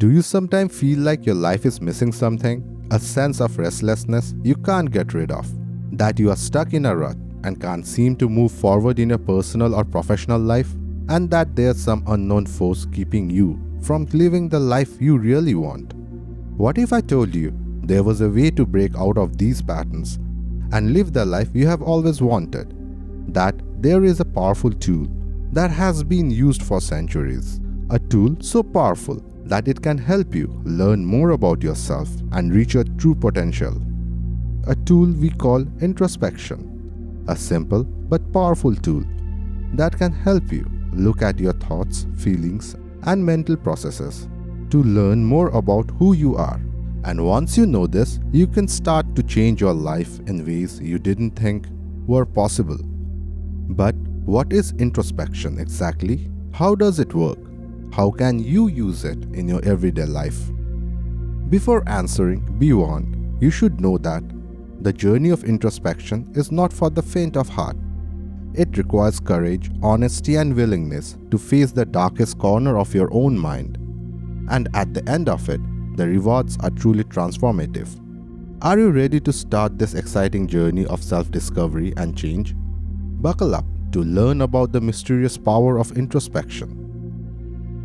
Do you sometimes feel like your life is missing something? A sense of restlessness you can't get rid of? That you are stuck in a rut and can't seem to move forward in your personal or professional life? And that there's some unknown force keeping you from living the life you really want? What if I told you there was a way to break out of these patterns and live the life you have always wanted? That there is a powerful tool that has been used for centuries. A tool so powerful that it can help you learn more about yourself and reach your true potential. A tool we call introspection. A simple but powerful tool that can help you look at your thoughts, feelings, and mental processes to learn more about who you are. And once you know this, you can start to change your life in ways you didn't think were possible. But what is introspection exactly? How does it work? How can you use it in your everyday life? Before answering, be warned, you should know that the journey of introspection is not for the faint of heart. It requires courage, honesty, and willingness to face the darkest corner of your own mind. And at the end of it, the rewards are truly transformative. Are you ready to start this exciting journey of self-discovery and change? Buckle up to learn about the mysterious power of introspection.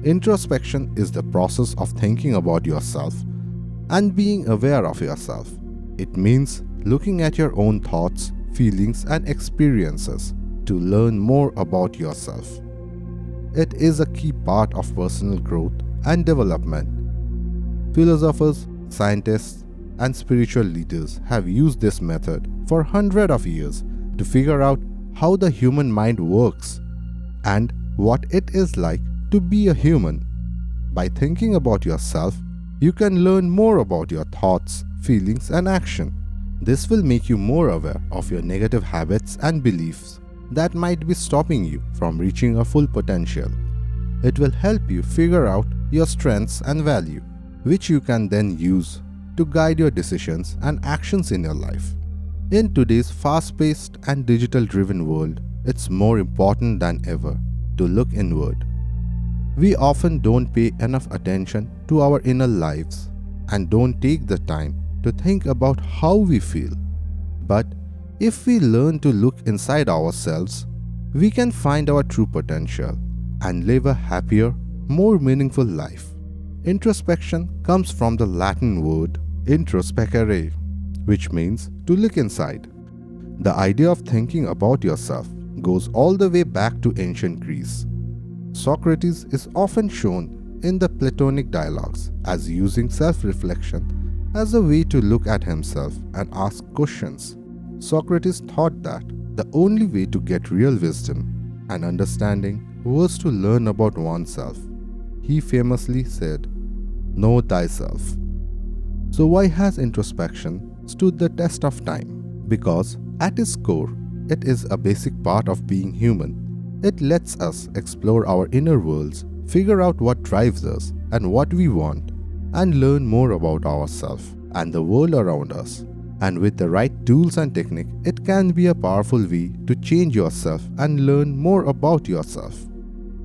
Introspection is the process of thinking about yourself and being aware of yourself. It means looking at your own thoughts, feelings, and experiences to learn more about yourself. It is a key part of personal growth and development. Philosophers, scientists, and spiritual leaders have used this method for hundreds of years to figure out how the human mind works and what it is like to be a human. By thinking about yourself, you can learn more about your thoughts, feelings, and action. This will make you more aware of your negative habits and beliefs that might be stopping you from reaching your full potential. It will help you figure out your strengths and value, which you can then use to guide your decisions and actions in your life. In today's fast-paced and digital-driven world, it's more important than ever to look inward. We often don't pay enough attention to our inner lives and don't take the time to think about how we feel. But if we learn to look inside ourselves, we can find our true potential and live a happier, more meaningful life. Introspection comes from the Latin word introspecere, which means to look inside. The idea of thinking about yourself goes all the way back to ancient Greece. Socrates is often shown in the Platonic dialogues as using self-reflection as a way to look at himself and ask questions. Socrates thought that the only way to get real wisdom and understanding was to learn about oneself. He famously said, "Know thyself." So why has introspection stood the test of time? Because at its core, it is a basic part of being human. It lets us explore our inner worlds, figure out what drives us and what we want, and learn more about ourselves and the world around us. And with the right tools and technique, it can be a powerful way to change yourself and learn more about yourself.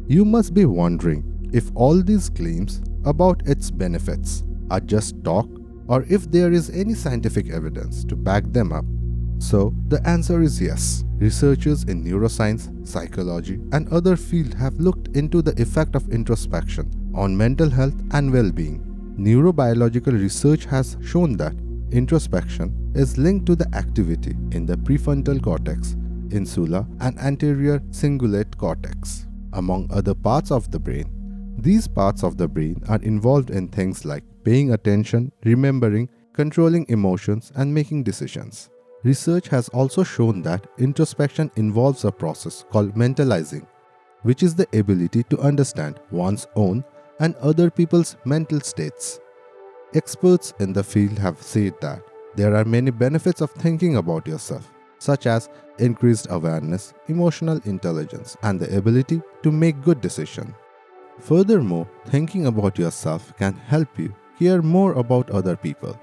You must be wondering if all these claims about its benefits are just talk or if there is any scientific evidence to back them up. So the answer is yes. Researchers in neuroscience, psychology, and other fields have looked into the effect of introspection on mental health and well-being. Neurobiological research has shown that introspection is linked to the activity in the prefrontal cortex, insula, and anterior cingulate cortex, among other parts of the brain. These parts of the brain are involved in things like paying attention, remembering, controlling emotions, and making decisions. Research has also shown that introspection involves a process called mentalizing, which is the ability to understand one's own and other people's mental states. Experts in the field have said that there are many benefits of thinking about yourself, such as increased awareness, emotional intelligence, and the ability to make good decisions. Furthermore, thinking about yourself can help you care more about other people.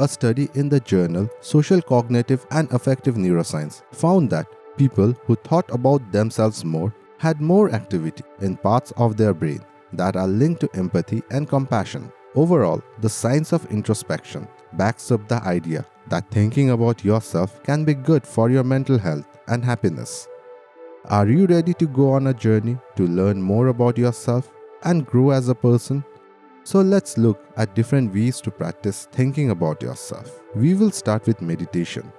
A study in the journal Social Cognitive and Affective Neuroscience found that people who thought about themselves more had more activity in parts of their brain that are linked to empathy and compassion. Overall, the science of introspection backs up the idea that thinking about yourself can be good for your mental health and happiness. Are you ready to go on a journey to learn more about yourself and grow as a person? So let's look at different ways to practice thinking about yourself. We will start with meditation.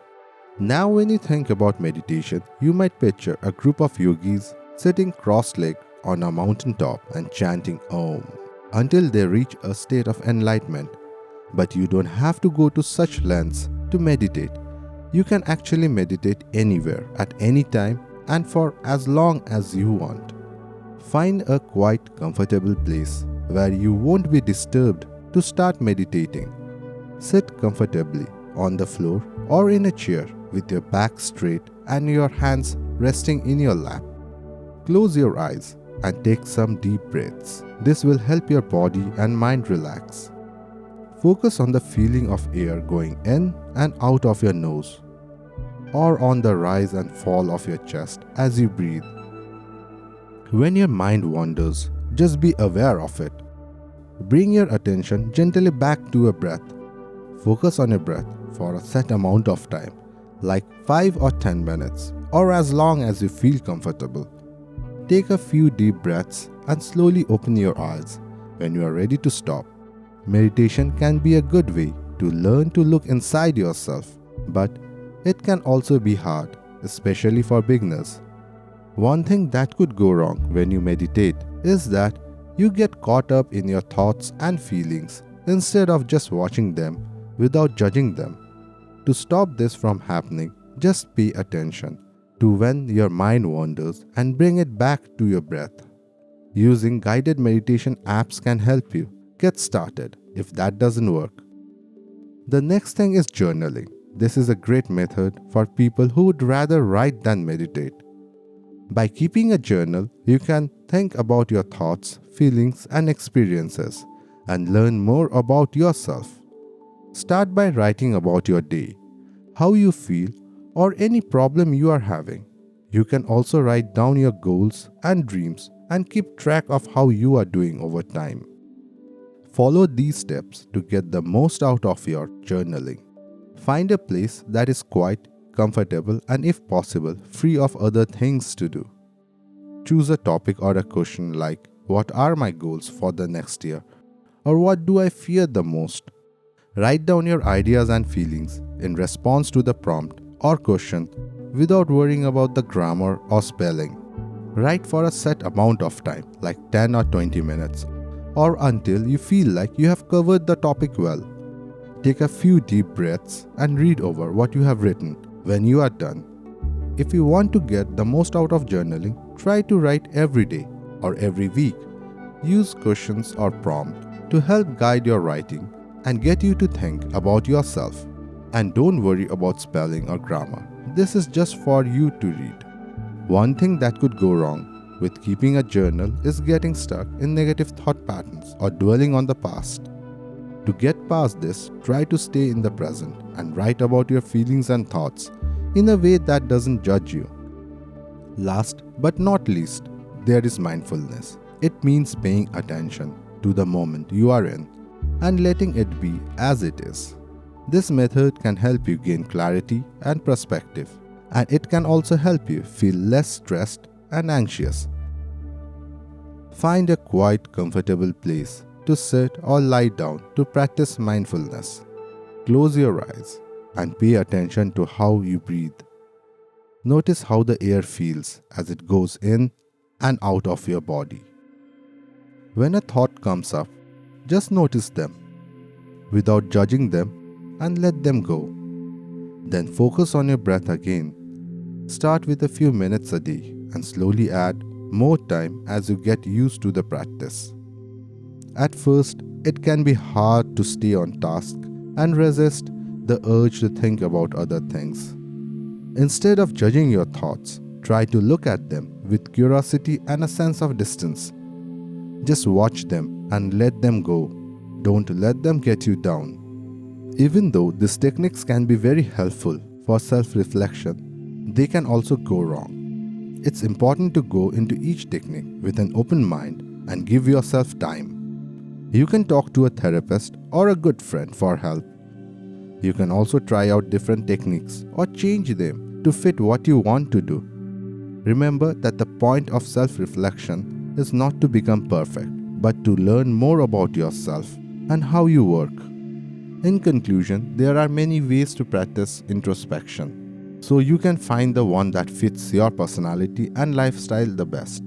Now when you think about meditation, you might picture a group of yogis sitting cross-legged on a mountaintop and chanting Om until they reach a state of enlightenment. But you don't have to go to such lengths to meditate. You can actually meditate anywhere, at any time, and for as long as you want. Find a quiet, comfortable place where you won't be disturbed to start meditating. Sit comfortably on the floor or in a chair with your back straight and your hands resting in your lap. Close your eyes and take some deep breaths. This will help your body and mind relax. Focus on the feeling of air going in and out of your nose, or on the rise and fall of your chest as you breathe. When your mind wanders, just be aware of it. Bring your attention gently back to your breath. Focus on your breath for a set amount of time, like 5 or 10 minutes, or as long as you feel comfortable. Take a few deep breaths and slowly open your eyes when you are ready to stop. Meditation can be a good way to learn to look inside yourself, but it can also be hard, especially for beginners. One thing that could go wrong when you meditate is that you get caught up in your thoughts and feelings instead of just watching them without judging them. To stop this from happening, just pay attention to when your mind wanders and bring it back to your breath. Using guided meditation apps can help you get started if that doesn't work. The next thing is journaling. This is a great method for people who would rather write than meditate. By keeping a journal, you can think about your thoughts, feelings, and experiences and learn more about yourself. Start by writing about your day, how you feel, or any problem you are having. You can also write down your goals and dreams and keep track of how you are doing over time. Follow these steps to get the most out of your journaling. Find a place that is quiet, comfortable, and if possible, free of other things to do. Choose a topic or a question like, what are my goals for the next year? Or what do I fear the most? Write down your ideas and feelings in response to the prompt or question without worrying about the grammar or spelling. Write for a set amount of time, like 10 or 20 minutes, or until you feel like you have covered the topic well. Take a few deep breaths and read over what you have written. When you are done, if you want to get the most out of journaling, try to write every day or every week. Use questions or prompts to help guide your writing and get you to think about yourself. And don't worry about spelling or grammar. This is just for you to read. One thing that could go wrong with keeping a journal is getting stuck in negative thought patterns or dwelling on the past. To get past this, try to stay in the present and write about your feelings and thoughts in a way that doesn't judge you. Last but not least, there is mindfulness. It means paying attention to the moment you are in and letting it be as it is. This method can help you gain clarity and perspective, and it can also help you feel less stressed and anxious. Find a quiet, comfortable place to sit or lie down to practice mindfulness. Close your eyes and pay attention to how you breathe. Notice how the air feels as it goes in and out of your body. When a thought comes up, just notice them without judging them and let them go. Then focus on your breath again. Start with a few minutes a day and slowly add more time as you get used to the practice. At first, it can be hard to stay on task and resist the urge to think about other things. Instead of judging your thoughts, try to look at them with curiosity and a sense of distance. Just watch them and let them go. Don't let them get you down. Even though these techniques can be very helpful for self-reflection, they can also go wrong. It's important to go into each technique with an open mind and give yourself time. You can talk to a therapist or a good friend for help. You can also try out different techniques or change them to fit what you want to do. Remember that the point of self-reflection is not to become perfect, but to learn more about yourself and how you work. In conclusion, there are many ways to practice introspection, so you can find the one that fits your personality and lifestyle the best.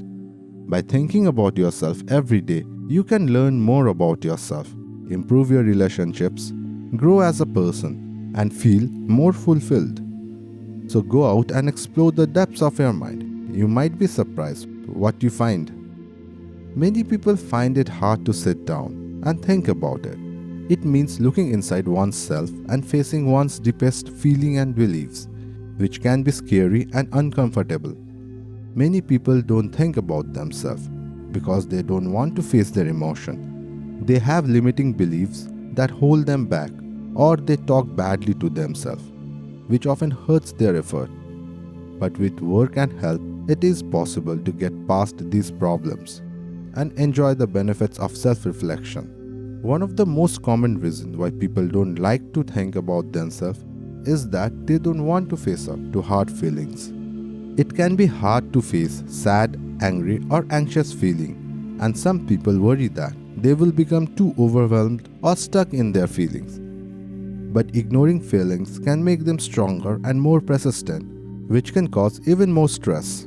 By thinking about yourself every day, you can learn more about yourself, improve your relationships, grow as a person, and feel more fulfilled. So go out and explore the depths of your mind. You might be surprised what you find. Many people find it hard to sit down and think about it. It means looking inside oneself and facing one's deepest feelings and beliefs, which can be scary and uncomfortable. Many people don't think about themselves because they don't want to face their emotion. They have limiting beliefs that hold them back, or they talk badly to themselves, which often hurts their effort. But with work and help, it is possible to get past these problems and enjoy the benefits of self-reflection. One of the most common reasons why people don't like to think about themselves is that they don't want to face up to hard feelings. It can be hard to face sad, angry, or anxious feeling, and some people worry that they will become too overwhelmed or stuck in their feelings. But ignoring feelings can make them stronger and more persistent, which can cause even more stress.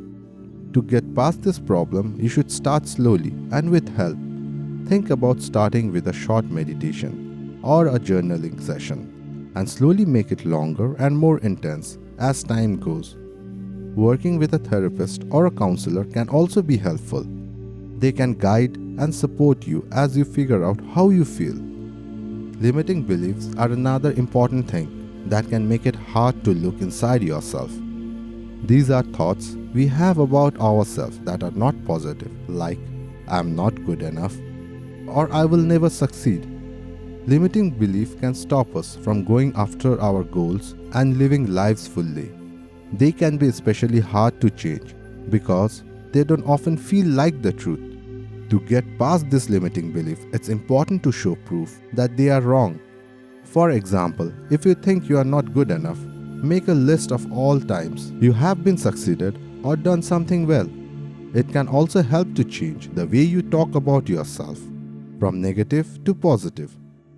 To get past this problem, you should start slowly and with help. Think about starting with a short meditation or a journaling session, and slowly make it longer and more intense as time goes. Working with a therapist or a counselor can also be helpful. They can guide and support you as you figure out how you feel. Limiting beliefs are another important thing that can make it hard to look inside yourself. These are thoughts we have about ourselves that are not positive, like "I'm not good enough" or "I will never succeed." Limiting belief can stop us from going after our goals and living lives fully. They can be especially hard to change because they don't often feel like the truth. To get past this limiting belief, it's important to show proof that they are wrong. For example, if you think you are not good enough, make a list of all times you have been succeeded or done something well. It can also help to change the way you talk about yourself, from negative to positive.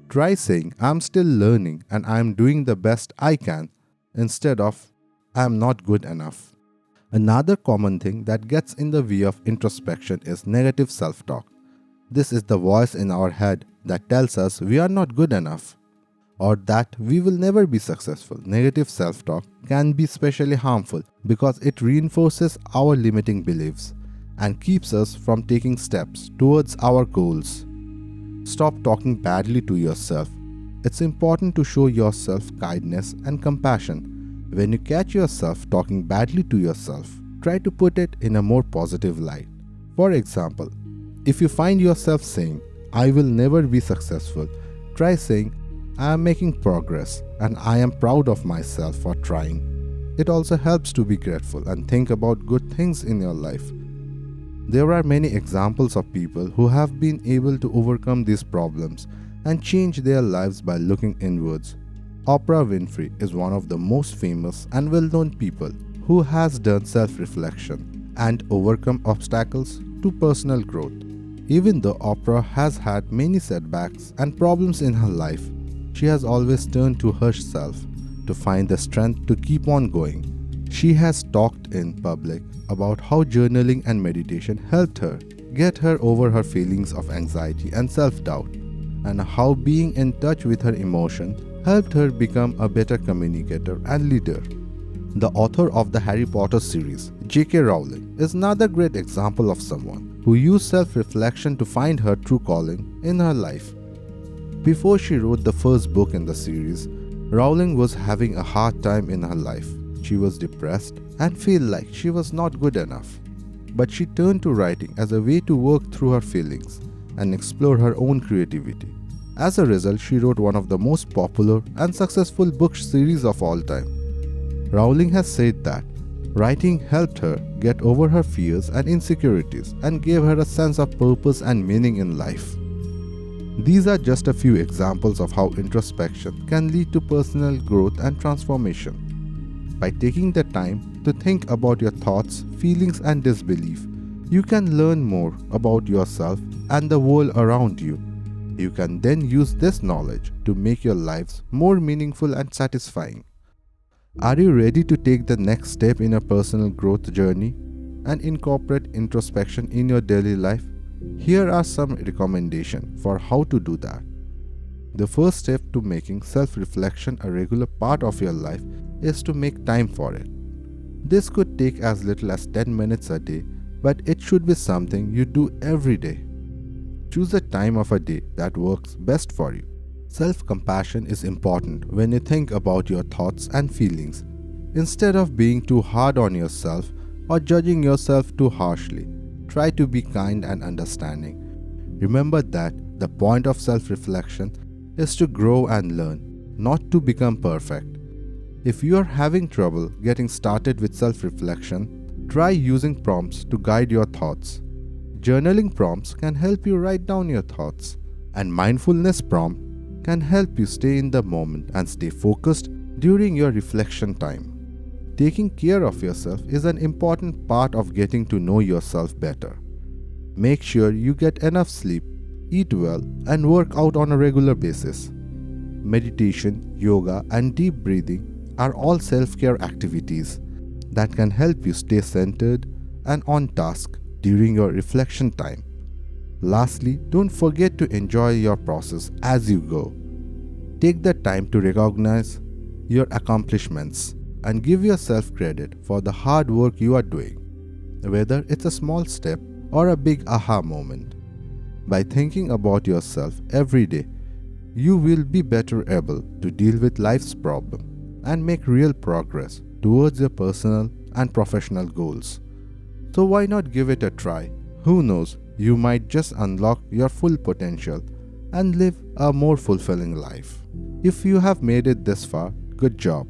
Try saying, "I'm still learning and I'm doing the best I can," instead of "I'm not good enough." Another common thing that gets in the way of introspection is negative self-talk. This is the voice in our head that tells us we are not good enough or that we will never be successful. Negative self-talk can be especially harmful because it reinforces our limiting beliefs and keeps us from taking steps towards our goals. Stop talking badly to yourself. It's important to show yourself kindness and compassion. When you catch yourself talking badly to yourself, try to put it in a more positive light. For example, if you find yourself saying, "I will never be successful," try saying, "I am making progress and I am proud of myself for trying." It also helps to be grateful and think about good things in your life. There are many examples of people who have been able to overcome these problems and change their lives by looking inwards. Oprah Winfrey is one of the most famous and well-known people who has done self-reflection and overcome obstacles to personal growth. Even though Oprah has had many setbacks and problems in her life, she has always turned to herself to find the strength to keep on going. She has talked in public about how journaling and meditation helped her get her over her feelings of anxiety and self-doubt, and how being in touch with her emotion helped her become a better communicator and leader. The author of the Harry Potter series, J.K. Rowling, is another great example of someone who used self-reflection to find her true calling in her life. Before she wrote the first book in the series, Rowling was having a hard time in her life. She was depressed and felt like she was not good enough. But she turned to writing as a way to work through her feelings and explore her own creativity. As a result, she wrote one of the most popular and successful book series of all time. Rowling has said that Writing helped her get over her fears and insecurities and gave her a sense of purpose and meaning in life. These are just a few examples of how introspection can lead to personal growth and transformation. By taking the time to think about your thoughts, feelings, and disbelief, you can learn more about yourself and the world around you. You can then use this knowledge to make your lives more meaningful and satisfying. Are you ready to take the next step in a personal growth journey and incorporate introspection in your daily life? Here are some recommendations for how to do that. The first step to making self-reflection a regular part of your life is to make time for it. This could take as little as 10 minutes a day, but it should be something you do every day. Choose a time of a day that works best for you. Self-compassion is important when you think about your thoughts and feelings. Instead of being too hard on yourself or judging yourself too harshly, try to be kind and understanding. Remember that the point of self-reflection is to grow and learn, not to become perfect. If you are having trouble getting started with self-reflection, try using prompts to guide your thoughts. Journaling prompts can help you write down your thoughts, and mindfulness prompt can help you stay in the moment and stay focused during your reflection time. Taking care of yourself is an important part of getting to know yourself better. Make sure you get enough sleep, eat well, and work out on a regular basis. Meditation, yoga, and deep breathing are all self-care activities that can help you stay centered and on task during your reflection time. Lastly, don't forget to enjoy your process as you go. Take the time to recognize your accomplishments and give yourself credit for the hard work you are doing, whether it's a small step or a big aha moment. By thinking about yourself every day, you will be better able to deal with life's problems and make real progress towards your personal and professional goals. So why not give it a try? Who knows, you might just unlock your full potential and live a more fulfilling life. If you have made it this far, good job.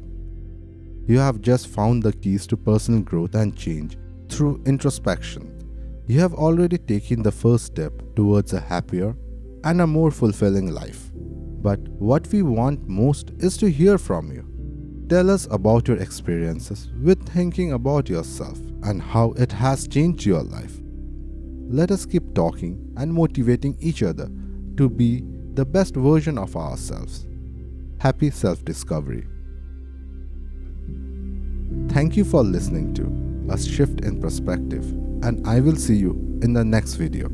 You have just found the keys to personal growth and change through introspection. You have already taken the first step towards a happier and a more fulfilling life. But what we want most is to hear from you. Tell us about your experiences with thinking about yourself and how it has changed your life. Let us keep talking and motivating each other to be the best version of ourselves. Happy self-discovery. Thank you for listening to A Shift in Perspective, and I will see you in the next video.